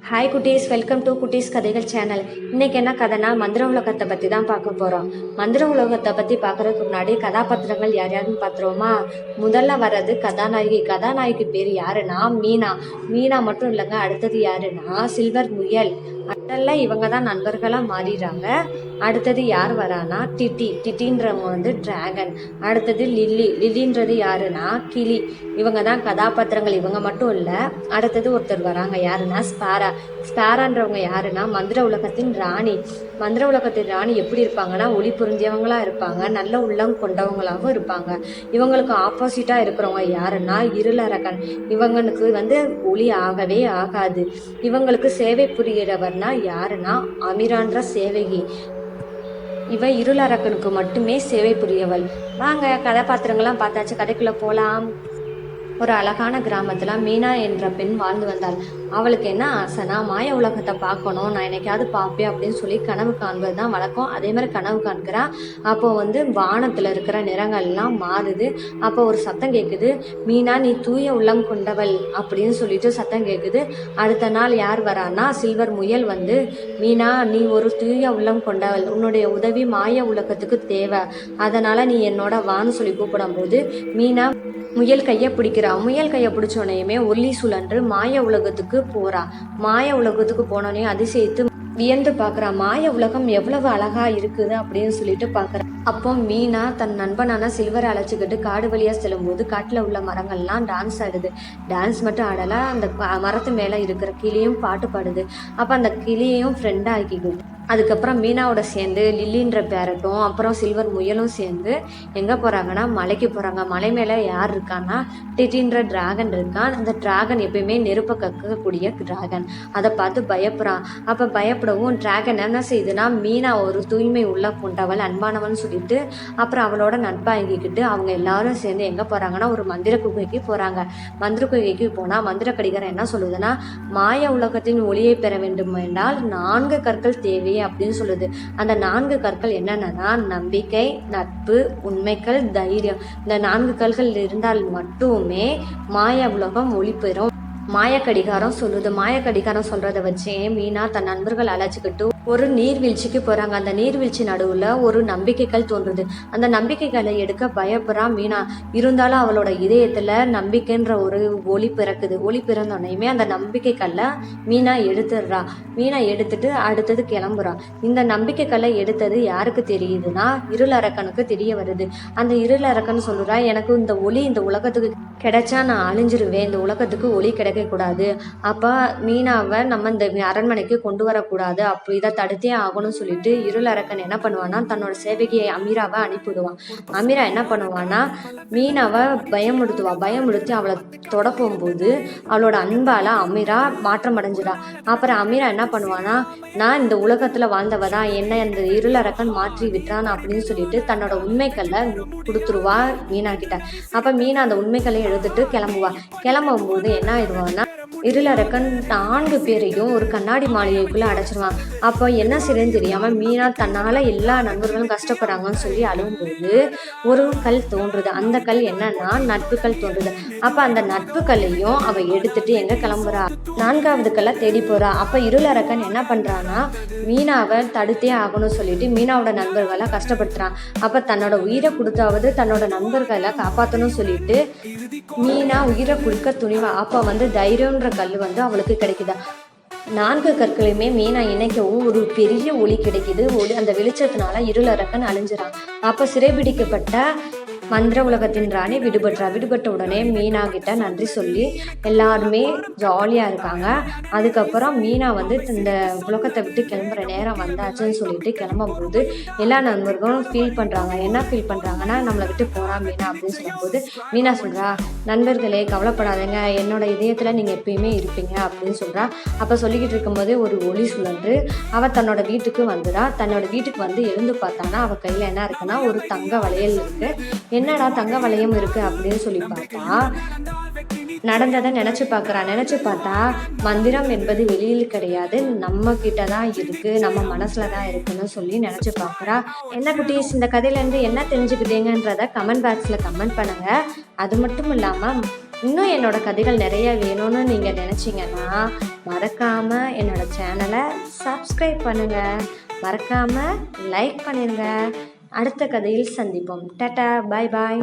Hi குட்டீஸ், welcome to குட்டீஸ் கதைகள் சேனல். இன்னைக்கு என்ன கதைனா மந்திர உலகத்தை பற்றி தான் பார்க்க போகிறோம். மந்திர உலகத்தை பற்றி பார்க்குறதுக்கு முன்னாடி கதாபாத்திரங்கள் யார் யாருன்னு பார்த்துருவோமா. முதல்ல வர்றது கதாநாயகி. கதாநாயகி பேர் யாருன்னா மீனா. மீனா மட்டும் இல்லைங்க, அடுத்தது யாருன்னா சில்வர் முயல். அதெல்லாம் இவங்க தான் நண்பர்களாக மாறிடுறாங்க. அடுத்தது யார் வரானா டிட்டி. டிட்டின்றவங்க வந்து டிராகன். அடுத்தது லில்லி. லில்லின்றது யாருன்னா கிளி. இவங்க தான் கதாபாத்திரங்கள். இவங்க மட்டும் இல்லை, அடுத்தது ஒருத்தர் வராங்க, யாருன்னா ஸ்பாரா. ஸ்பாரான்றவங்க யாருன்னா மந்திர உலகத்தின் ராணி. மந்திர உலகத்தின் ராணி எப்படி இருப்பாங்கன்னா ஒளி புரிஞ்சவங்களா இருப்பாங்க, நல்ல உள்ளம் கொண்டவங்களாகவும் இருப்பாங்க. இவங்களுக்கு ஆப்போசிட்டாக இருக்கிறவங்க யாருன்னா இருளரக்கன். இவங்களுக்கு வந்து ஒளி ஆகவே ஆகாது. இவங்களுக்கு சேவை புரிகிறவர்னா யாருன்னா அமீரான்ற சேவகி. இவ இருளரக்கனுக்கு மட்டுமே சேவை புரியவள். வாங்க கதாபாத்திரங்கள்லாம் பார்த்தாச்சு, கதைக்குள்ளே போகலாம். ஒரு அழகான கிராமத்துல மீனா என்ற பெண் வாழ்ந்து வந்தாள். அவளுக்கு என்ன ஆசைனா மாய உலகத்தை பார்க்கணும், நான் என்னைக்காவது பார்ப்பேன் அப்படின்னு சொல்லி கனவு காண்பது தான் வழக்கம். அதே மாதிரி கனவு காண்கிறா. அப்போ வந்து வானத்துல இருக்கிற நிறங்கள்லாம் மாறுது. அப்போ ஒரு சத்தம் கேட்குது, மீனா நீ தூய உள்ளம் கொண்டவள் அப்படின்னு சொல்லிட்டு சத்தம் கேட்குது. அடுத்த நாள் யார் வரான்னா சில்வர் முயல் வந்து, மீனா நீ ஒரு தூய உள்ளம் கொண்டவள், உன்னுடைய உதவி மாய உலகத்துக்கு தேவை, அதனால நீ என்னோட வான்னு சொல்லி கூப்பிடும்போது மீனா முயல் கையை பிடிக்கிறா. முயல் கையை பிடிச்சோனையுமே ஒல்லி சுழன்று மாய உலகத்துக்கு போறா. மாய உலகத்துக்கு போனோடனே அதிசயித்து வியந்து பார்க்குறா. மாய உலகம் எவ்வளவு அழகா இருக்குது அப்படின்னு சொல்லிட்டு பார்க்குறா. அப்போ மீனா தன் நண்பனான சில்வரை அழைச்சிக்கிட்டு காடு வழியாக செல்லும்போது காட்டில் உள்ள மரங்கள்லாம் டான்ஸ் ஆடுது. டான்ஸ் மட்டும் ஆடலை, அந்த மரத்து மேலே இருக்கிற கிளியும் பாட்டு பாடுது. அப்போ அந்த கிளியையும் ஃப்ரெண்டாக ஆக்கிக்குது. அதுக்கப்புறம் மீனாவோட சேர்ந்து லில்லின்ற பேரட்டும் அப்புறம் சில்வர் முயலும் சேர்ந்து எங்கே போகிறாங்கன்னா மலைக்கு போகிறாங்க. மலை மேலே யார் இருக்கான்னா டிட்டின்ற டிராகன் இருக்கான். அந்த டிராகன் எப்பயுமே நெருப்பை கக்கக்கூடிய டிராகன். அதை பார்த்து பயப்படுறான். அப்போ பயப்படவும் டிராகன் என்ன செய்யுதுன்னா மீனா ஒரு தூய்மை உள்ள கொண்டவள், அன்பானவன் சொல்லிட்டு அப்புறம் அவளோட நட்பாகிக்கிட்டு அவங்க எல்லாரும் சேர்ந்து எங்கே போகிறாங்கன்னா ஒரு மந்திர குகைக்கு போகிறாங்க. மந்திர குகைக்கு போனால் மந்திர கடிகாரம் என்ன சொல்லுதுன்னா, மாய உலகத்தின் ஒளியை பெற வேண்டும் என்றால் 4 கற்கள் தேவை அப்படின்னு சொல்லுது. அந்த 4 கற்கள் என்னன்னா நம்பிக்கை, நட்பு, உண்மைகள், தைரியம். இந்த 4 கற்கள் இருந்தால் மட்டுமே மாய உலகம் ஒளி பெறும். மாயக்கடிகாரம் சொல்லுது. மாயக்கடிகாரம் சொல்றதை வச்சே மீனா தன் நண்பர்கள் அழைச்சிக்கிட்டு ஒரு நீர்வீழ்ச்சிக்கு போறாங்க. அந்த நீர்வீழ்ச்சி நடுவுல ஒரு நம்பிக்கைகள் தோன்றுது. அந்த நம்பிக்கைகளை எடுக்க பயப்படுறா மீனா. இருந்தாலும் அவளோட இதயத்துல நம்பிக்கைன்ற ஒரு ஒளி பிறக்குது. ஒளி பிறந்தோடனேயுமே அந்த நம்பிக்கைக்கல்ல மீனா எடுத்துடுறா. மீனா எடுத்துட்டு அடுத்தது கிளம்புறா. இந்த நம்பிக்கைக்கல்லை எடுத்தது யாருக்கு தெரியுதுன்னா இருளரக்கனுக்கு தெரிய வருது. அந்த இருளரக்கன் சொல்லுறா, எனக்கு இந்த ஒளி இந்த உலகத்துக்கு கிடைச்சா நான் அழிஞ்சிருவேன், இந்த உலகத்துக்கு ஒளி கிடைக்கக்கூடாது. அப்போ மீனாவை நம்ம இந்த அரண்மனைக்கு கொண்டு வரக்கூடாது, அப்போ இதை தடுத்தே ஆகணும்னு சொல்லிட்டு இருளரக்கன் என்ன பண்ணுவான்னா தன்னோட சேவகியை அமீராவை அனுப்பிவிடுவான். அமீரா என்ன பண்ணுவான்னா மீனாவை பயமுடுத்தி அவளை தொட போகும்போது அவளோட அன்பால அமீரா மாற்றம் அடைஞ்சிடா. அப்புறம் அமீரா என்ன பண்ணுவானா, நான் இந்த உலகத்துல வாழ்ந்தவ தான், என்ன அந்த இருளரக்கன் மாற்றி விட்டுறான் அப்படின்னு சொல்லிட்டு தன்னோட உண்மைகளை கொடுத்துருவா மீனா கிட்ட. அப்ப மீனா அந்த உண்மைகளை எடுத்துட்டு கிளம்புவா. கிளம்பும் போது என்ன ஆயிடுவான்னா இருளரக்கன் 4 பேரையும் ஒரு கண்ணாடி மாளிகைக்குள்ள அடைச்சிருவான். அப்போ என்ன செய்யன்னு தெரியாம மீனா தன்னால எல்லா நண்பர்களும் கஷ்டப்படுறாங்கன்னு சொல்லி அழுகும்போது ஒரு கல் தோன்றுது. அந்த கல் என்னன்னா நட்புகள் தோன்றுது. அப்ப அந்த நட்புகளையும் அவ எடுத்துட்டு எங்க கிளம்புறா, 4வது கல்லை தேடி போறா. அப்ப இருளரக்கன் என்ன பண்றான்னா மீனாவை தடுத்தே ஆகணும்னு சொல்லிட்டு மீனாவோட நண்பர்களை கஷ்டப்படுத்துறான். அப்ப தன்னோட உயிரை கொடுத்தாவது தன்னோட நண்பர்களை காப்பாற்றணும்னு சொல்லிட்டு மீனா உயிரை கொடுக்க துணிவா. அப்ப வந்து தைரியன்ற கல் வந்து அவளுக்கு கிடைக்குதா. 4 கற்களையுமே மீனா இணைக்கவும் ஒரு பெரிய ஒளி கிடைக்குது. அந்த வெளிச்சத்தினால இருளரக்கன் அழிஞ்சிறான். அப்ப சிறைபிடிக்கப்பட்ட மந்திர உலகத்தின் ராணி விடுபட்ட உடனே மீனா கிட்ட நன்றி சொல்லி எல்லாருமே ஜாலியாக இருக்காங்க. அதுக்கப்புறம் மீனா வந்து இந்த உலகத்தை விட்டு கிளம்புற நேரம் வந்தாச்சுன்னு சொல்லிட்டு கிளம்பும்போது எல்லா நண்பர்களும் ஃபீல் பண்ணுறாங்க. என்ன ஃபீல் பண்ணுறாங்கன்னா நம்மளை விட்டு போகிறா மீனா அப்படின்னு சொல்லும்போது மீனா சொல்கிறா, நண்பர்களே கவலைப்படாதீங்க, என்னோட இதயத்தில் நீங்கள் எப்பயுமே இருப்பீங்க அப்படின்னு சொல்கிறா. அப்போ சொல்லிக்கிட்டு இருக்கும்போதே ஒரு ஒளி சுழன்று அவள் தன்னோட வீட்டுக்கு வந்துடா. தன்னோட வீட்டுக்கு வந்து எழுந்து பார்த்தானா அவள் கையில் என்ன இருக்குன்னா ஒரு தங்க வளையல் இருக்கு. என்னடா தங்க வளையம் இருக்கு அப்படின்னு சொல்லி பார்த்தா நடந்ததை நினைச்சு பார்த்தா மந்திரம் என்பது வெளியில் கிடையாது, நம்ம கிட்ட தான் இருக்கு, நம்ம மனசுல தான் இருக்குன்னு சொல்லி நினைச்சு பார்க்குறா. என்ன குட்டீஸ், இந்த கதையில இருந்து என்ன தெரிஞ்சுக்கிட்டீங்கன்றத கமெண்ட் பாக்ஸ்ல கமெண்ட் பண்ணுங்க. அது மட்டும் இல்லாம இன்னும் என்னோட கதைகள் நிறைய வேணும்னு நீங்கள் நினச்சிங்கன்னா மறக்காமல் என்னோட சேனலை சப்ஸ்கிரைப் பண்ணுங்கள், மறக்காமல் லைக் பண்ணிடுங்க. அடுத்த கதையில் சந்திப்போம். டாடா, பாய் பாய்.